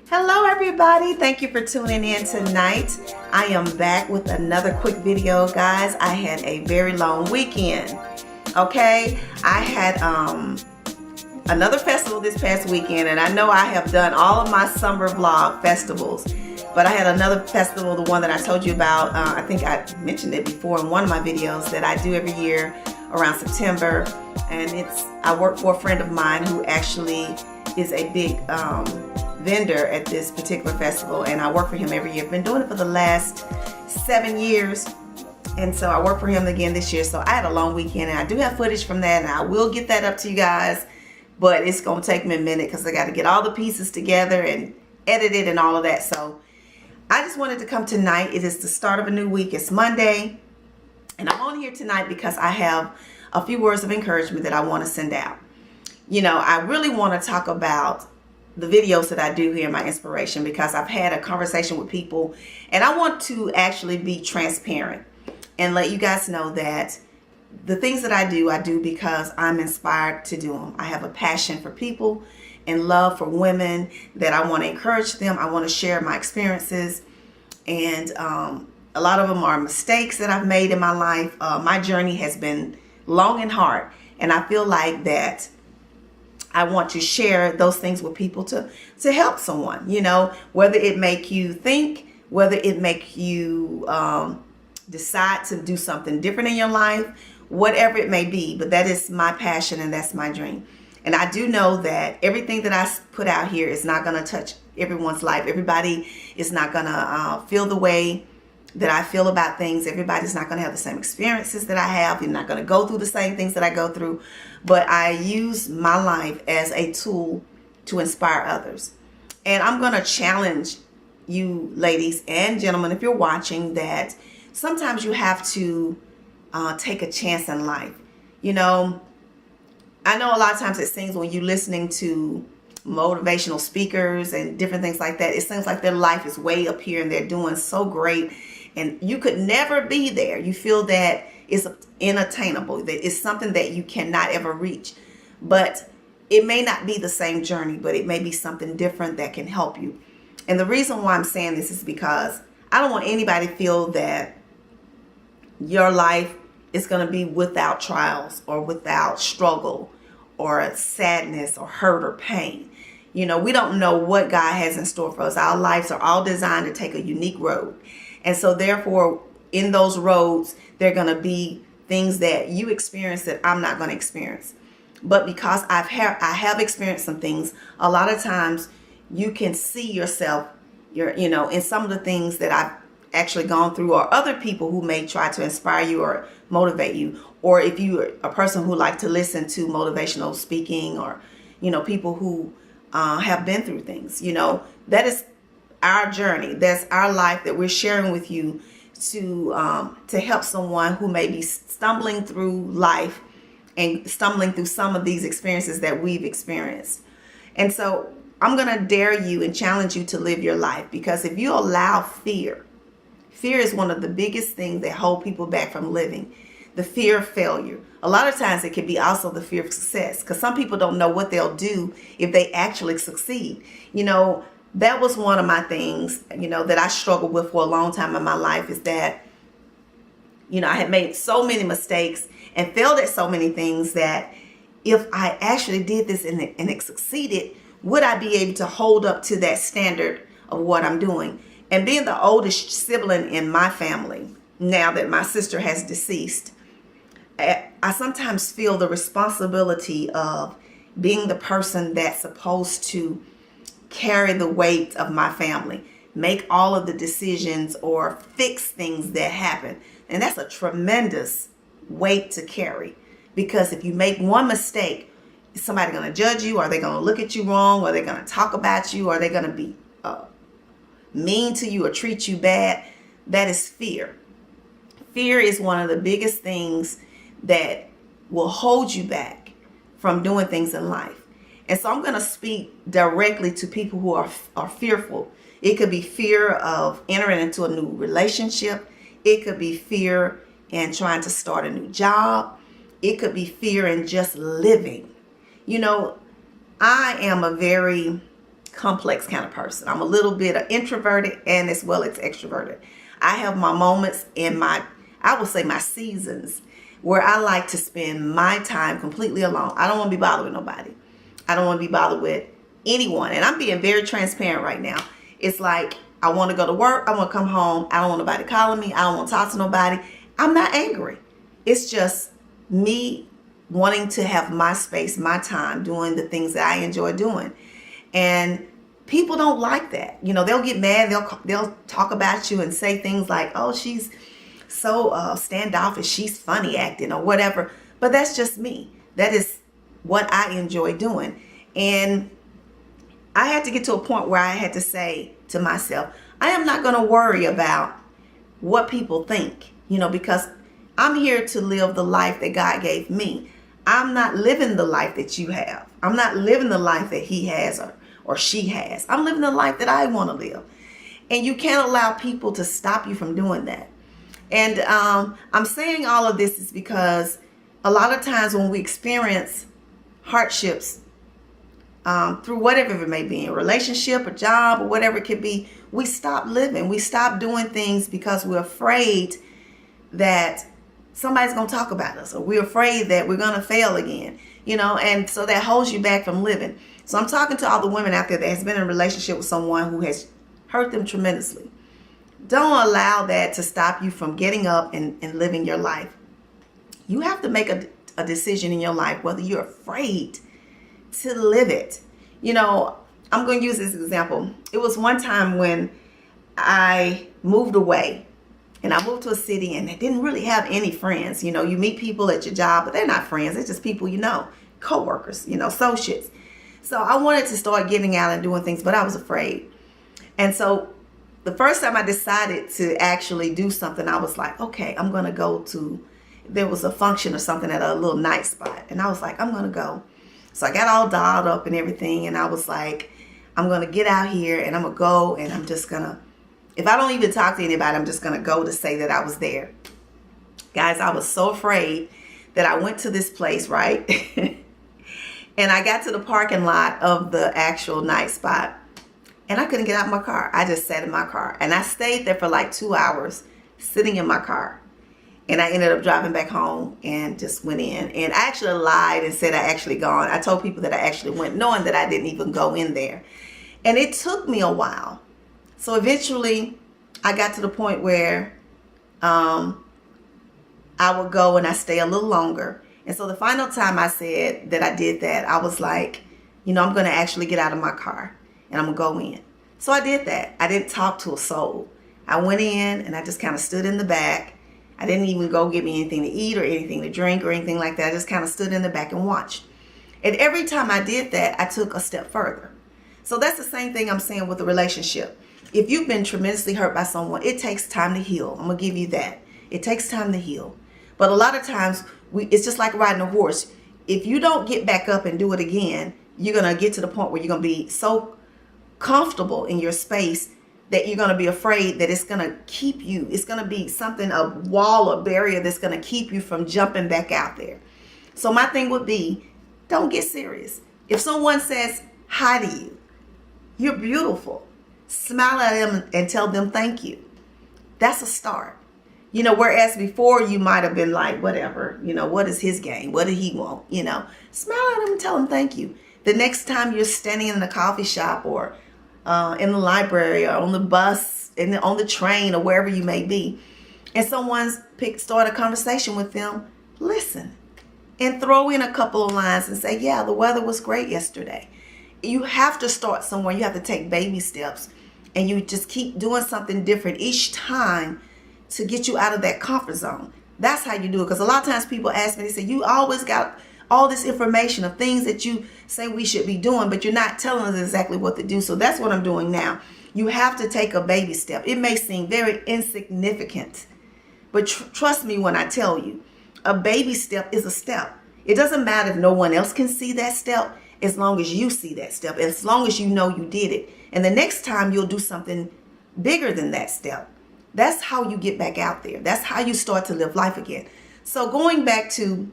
Hello everybody, thank you for tuning in tonight. I am back with another quick video, guys. I had a very long weekend. Okay, I had another festival this past weekend, and I know I have done all of my summer vlog festivals, but I had another festival, the one that I told you about. I think I mentioned it before in one of my videos, that I do every year around September, and I work for a friend of mine who actually is a big vendor at this particular festival, and I work for him every year. I've been doing it for the last 7 years, and so I work for him again this year. So I had a long weekend, and I do have footage from that, and I will get that up to you guys, but it's gonna take me a minute because I got to get all the pieces together and edit it and all of that. So I just wanted to come tonight. It is the start of a new week. It's Monday, and I'm on here tonight because I have a few words of encouragement that I want to send out. You know, I really want to talk about the videos that I do here in my inspiration, because I've had a conversation with people, and I want to actually be transparent and let you guys know that the things that I do because I'm inspired to do them. I have a passion for people and love for women, that I want to encourage them. I want to share my experiences, and a lot of them are mistakes that I've made in my life. My journey has been long and hard, and I feel like that I want to share those things with people to help someone, you know, whether it make you think, whether it make you decide to do something different in your life, whatever it may be. But that is my passion, and that's my dream. And I do know that everything that I put out here is not going to touch everyone's life. Everybody is not going to feel the way that I feel about things. Everybody's not going to have the same experiences that I have. You're not going to go through the same things that I go through. But I use my life as a tool to inspire others. And I'm going to challenge you, ladies and gentlemen, if you're watching, that sometimes you have to take a chance in life. You know, I know a lot of times it seems when you're listening to motivational speakers and different things like that, it seems like their life is way up here and they're doing so great, and you could never be there. You feel that it's unattainable, that it's something that you cannot ever reach. But it may not be the same journey, but it may be something different that can help you. And the reason why I'm saying this is because I don't want anybody to feel that your life is going to be without trials or without struggle or sadness or hurt or pain. You know, we don't know what God has in store for us. Our lives are all designed to take a unique road. And so therefore, in those roads, there are going to be things that you experience that I'm not going to experience. But because I have experienced some things, a lot of times you can see yourself, in some of the things that I've actually gone through, or other people who may try to inspire you or motivate you. Or if you're a person who like to listen to motivational speaking, or, people who have been through things, that is our journey. That's our life that we're sharing with you to help someone who may be stumbling through life and stumbling through some of these experiences that we've experienced. And so I'm going to dare you and challenge you to live your life, because if you allow fear is one of the biggest things that hold people back from living. The fear of failure. A lot of times it can be also the fear of success, because some people don't know what they'll do if they actually succeed. That was one of my things, that I struggled with for a long time in my life, is that, I had made so many mistakes and failed at so many things that if I actually did this and it succeeded, would I be able to hold up to that standard of what I'm doing? And being the oldest sibling in my family, now that my sister has deceased, I sometimes feel the responsibility of being the person that's supposed to carry the weight of my family, make all of the decisions or fix things that happen. And that's a tremendous weight to carry, because if you make one mistake, is somebody going to judge you? Are they going to look at you wrong? Are they going to talk about you? Are they going to be mean to you or treat you bad? That is fear. Fear is one of the biggest things that will hold you back from doing things in life. And so I'm going to speak directly to people who are fearful. It could be fear of entering into a new relationship. It could be fear in trying to start a new job. It could be fear in just living. I am a very complex kind of person. I'm a little bit introverted and as well as extroverted. I have my moments in I would say my seasons where I like to spend my time completely alone. I don't want to be bothered with nobody. I don't want to be bothered with anyone. And I'm being very transparent right now. It's like I want to go to work. I want to come home. I don't want nobody calling me. I don't want to talk to nobody. I'm not angry. It's just me wanting to have my space, my time, doing the things that I enjoy doing. And people don't like that. You know, they'll get mad. They'll talk about you and say things like, oh, she's so standoffish. She's funny acting or whatever. But that's just me. That is what I enjoy doing. And I had to get to a point where I had to say to myself, I am not going to worry about what people think, you know, because I'm here to live the life that God gave me. I'm not living the life that you have. I'm not living the life that he has or she has. I'm living the life that I want to live. And you can't allow people to stop you from doing that. And I'm saying all of this is because a lot of times when we experience hardships through whatever it may be, a relationship, a job, or whatever it could be, we stop living. We stop doing things because we're afraid that somebody's going to talk about us, or we're afraid that we're going to fail again, you know, and so that holds you back from living. So I'm talking to all the women out there that has been in a relationship with someone who has hurt them tremendously. Don't allow that to stop you from getting up and living your life. You have to make a decision in your life whether you're afraid to live it. You know, I'm going to use this example. It was one time when I moved away and I moved to a city and I didn't really have any friends. You know, you meet people at your job, but they're not friends. They're just people you know, co-workers, you know, associates. So I wanted to start getting out and doing things, but I was afraid. And so the first time I decided to actually do something, I was like, okay, I'm going to go to, there was a function or something at a little night spot. And I was like, I'm going to go. So I got all dolled up and everything. And I was like, I'm going to get out here and I'm going to go and I'm just going to, if I don't even talk to anybody, I'm just going to go to say that I was there. Guys, I was so afraid that I went to this place, right? And I got to the parking lot of the actual night spot and I couldn't get out of my car. I just sat in my car and I stayed there for like 2 hours sitting in my car. And I ended up driving back home and just went in. And I actually lied and said I actually gone. I told people that I actually went, knowing that I didn't even go in there. And it took me a while. So eventually I got to the point where I would go and I stay a little longer. And so the final time I said that I did that, I was like, you know, I'm going to actually get out of my car and I'm going to go in. So I did that. I didn't talk to a soul. I went in and I just kind of stood in the back. I didn't even go get me anything to eat or anything to drink or anything like that. I just kind of stood in the back and watched. And every time I did that, I took a step further. So that's the same thing I'm saying with a relationship. If you've been tremendously hurt by someone, it takes time to heal. I'm going to give you that. It takes time to heal. But a lot of times, it's just like riding a horse. If you don't get back up and do it again, you're going to get to the point where you're going to be so comfortable in your space that you're going to be afraid that it's going to keep you. It's going to be something, a wall, a barrier that's going to keep you from jumping back out there. So my thing would be, don't get serious. If someone says hi to you, you're beautiful, smile at them and tell them thank you. That's a start. You know, whereas before you might have been like, whatever, you know, what is his game? What did he want? You know, smile at him and tell him thank you. The next time you're standing in the coffee shop or in the library or on the bus, on the train or wherever you may be, and someone's start a conversation with them, listen and throw in a couple of lines and say, yeah, the weather was great yesterday. You have to start somewhere. You have to take baby steps and you just keep doing something different each time to get you out of that comfort zone. That's how you do it. Because a lot of times people ask me, they say, you always got all this information of things that you say we should be doing, but you're not telling us exactly what to do. So that's what I'm doing now. You have to take a baby step. It may seem very insignificant, but trust me when I tell you, a baby step is a step. It doesn't matter if no one else can see that step, as long as you see that step, as long as you know you did it. And the next time you'll do something bigger than that step. That's how you get back out there. That's how you start to live life again. So going back to,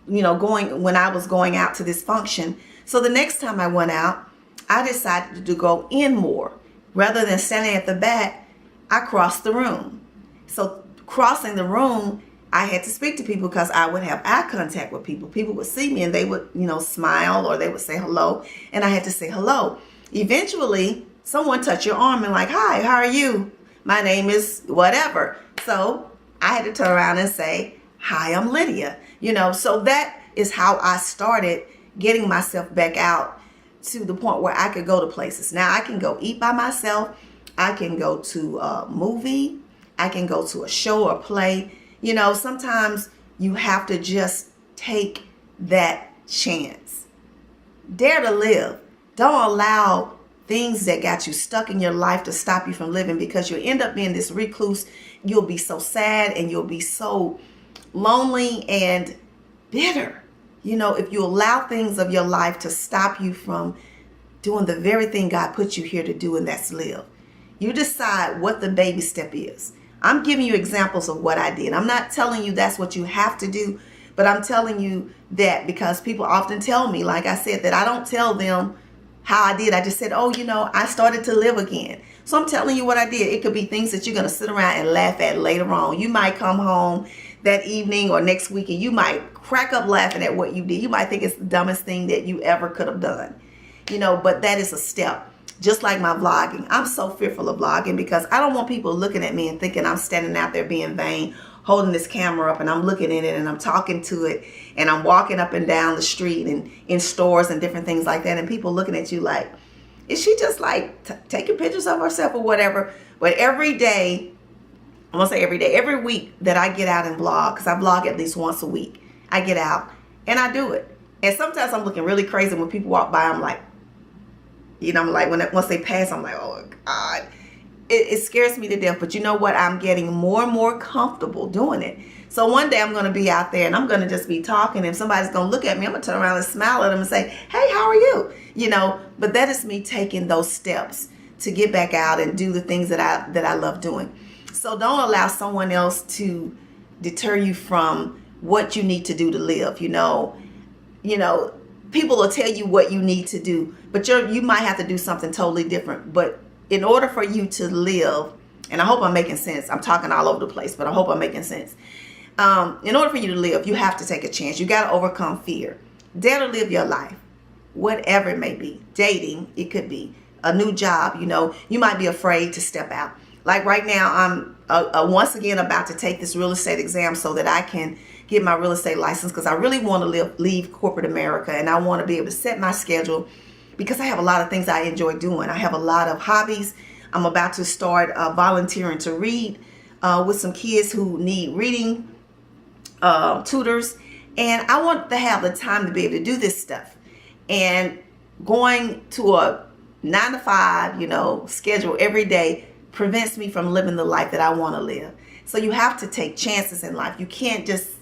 you know, when I was going out to this function. So the next time I went out, I decided to go in more. Rather than standing at the back, I crossed the room. So crossing the room, I had to speak to people because I would have eye contact with people. People would see me and they would, smile or they would say hello. And I had to say hello. Eventually, someone touched your arm and like, hi, how are you? My name is whatever. So I had to turn around and say, hi, I'm Lydia. So that is how I started getting myself back out to the point where I could go to places. Now I can go eat by myself. I can go to a movie. I can go to a show or play. Sometimes you have to just take that chance. Dare to live. Don't allow things that got you stuck in your life to stop you from living, because you'll end up being this recluse. You'll be so sad and you'll be so lonely and bitter. If you allow things of your life to stop you from doing the very thing God put you here to do, and that's live. You decide what the baby step is. I'm giving you examples of what I did. I'm not telling you that's what you have to do, but I'm telling you that because people often tell me, like I said, that I don't tell them how I did. I just said, I started to live again. So I'm telling you what I did. It could be things that you're going to sit around and laugh at later on. You might come home that evening or next week and you might crack up laughing at what you did. You might think it's the dumbest thing that you ever could have done. But that is a step. Just like my vlogging. I'm so fearful of vlogging because I don't want people looking at me and thinking I'm standing out there being vain, holding this camera up and I'm looking at it and I'm talking to it and I'm walking up and down the street and in stores and different things like that, and people looking at you like, is she just like taking pictures of herself or whatever? But every day, I won't say every day, every week that I get out and vlog, because I vlog at least once a week, I get out and I do it. And sometimes I'm looking really crazy when people walk by. I'm like, I'm like, once they pass, I'm like, oh God, it scares me to death. But you know what? I'm getting more and more comfortable doing it. So one day I'm going to be out there and I'm going to just be talking. And if somebody's going to look at me, I'm going to turn around and smile at them and say, hey, how are you? But that is me taking those steps to get back out and do the things that I love doing. So don't allow someone else to deter you from what you need to do to live. People will tell you what you need to do, but you might have to do something totally different. But in order for you to live, and I hope I'm making sense. I'm talking all over the place, but I hope I'm making sense. In order for you to live, you have to take a chance. You got to overcome fear. Dare to live your life, whatever it may be. Dating, it could be a new job. You might be afraid to step out. Like right now, I'm once again about to take this real estate exam so that I can get my real estate license, because I really want to leave corporate America, and I want to be able to set my schedule because I have a lot of things I enjoy doing. I have a lot of hobbies. I'm about to start volunteering to read with some kids who need reading tutors, and I want to have the time to be able to do this stuff. And going to a 9 to 5, schedule every day prevents me from living the life that I want to live. So you have to take chances in life. You can't just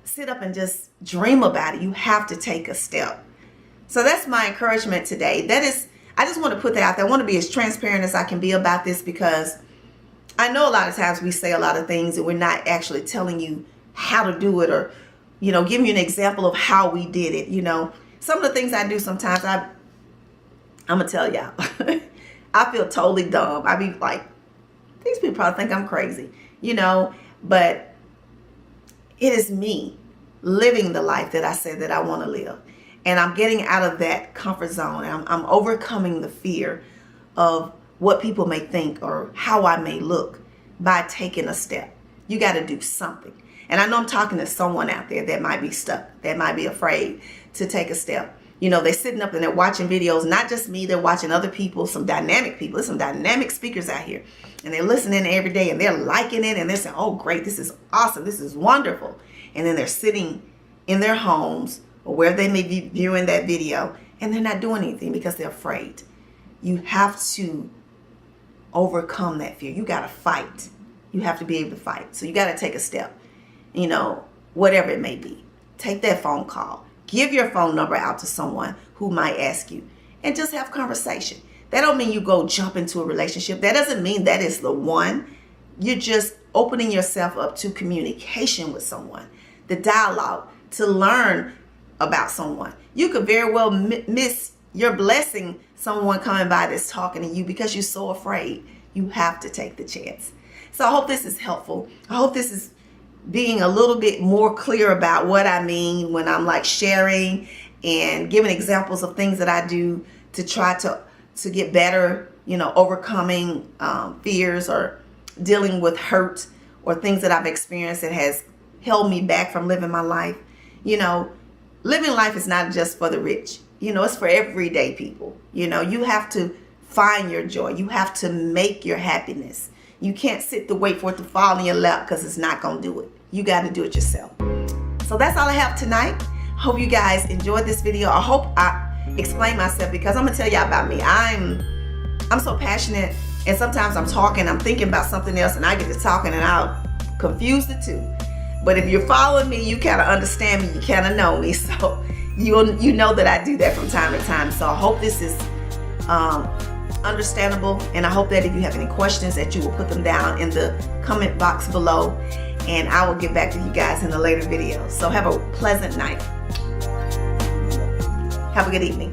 sit up and just dream about it. You have to take a step. So that's my encouragement today. I just want to put that out there. I want to be as transparent as I can be about this, because I know a lot of times we say a lot of things and we're not actually telling you how to do it, or, giving you an example of how we did it. Some of the things I do sometimes, I'm going to tell y'all, I feel totally dumb. I be like, these people probably think I'm crazy, but it is me living the life that I said that I want to live. And I'm getting out of that comfort zone. And I'm overcoming the fear of what people may think or how I may look by taking a step. You got to do something. And I know I'm talking to someone out there that might be stuck, that might be afraid to take a step. They're sitting up and they're watching videos, not just me, they're watching other people, some dynamic people. There's some dynamic speakers out here, and they're listening every day and they're liking it and they're saying, oh, great, this is awesome, this is wonderful. And then they're sitting in their homes or where they may be viewing that video, and they're not doing anything because they're afraid. You have to overcome that fear. You got to fight. You have to be able to fight. So you got to take a step, whatever it may be. Take that phone call. Give your phone number out to someone who might ask you, and just have conversation. That don't mean you go jump into a relationship. That doesn't mean that is the one. You're just opening yourself up to communication with someone, the dialogue, to learn about someone. You could very well miss you're blessing someone coming by that's talking to you because you're so afraid. You have to take the chance. So I hope this is helpful. I hope this is being a little bit more clear about what I mean when I'm like sharing and giving examples of things that I do to try to get better, you know, overcoming fears or dealing with hurt or things that I've experienced that has held me back from living my life. You know, living life is not just for the rich. You know, it's for everyday people. You know, you have to find your joy. You have to make your happiness. You can't sit to wait for it to fall in your lap because it's not going to do it. You got to do it yourself. So that's all I have tonight. Hope you guys enjoyed this video. I hope I explained myself, because I'm going to tell y'all about me. I'm so passionate, and sometimes I'm talking, I'm thinking about something else, and I get to talking and I'll confuse the two. But if you're following me, you kind of understand me, you kind of know me. So you know that I do that from time to time. So I hope this is understandable, and I hope that if you have any questions that you will put them down in the comment box below, and I will get back to you guys in a later video. So have a pleasant night. Have a good evening.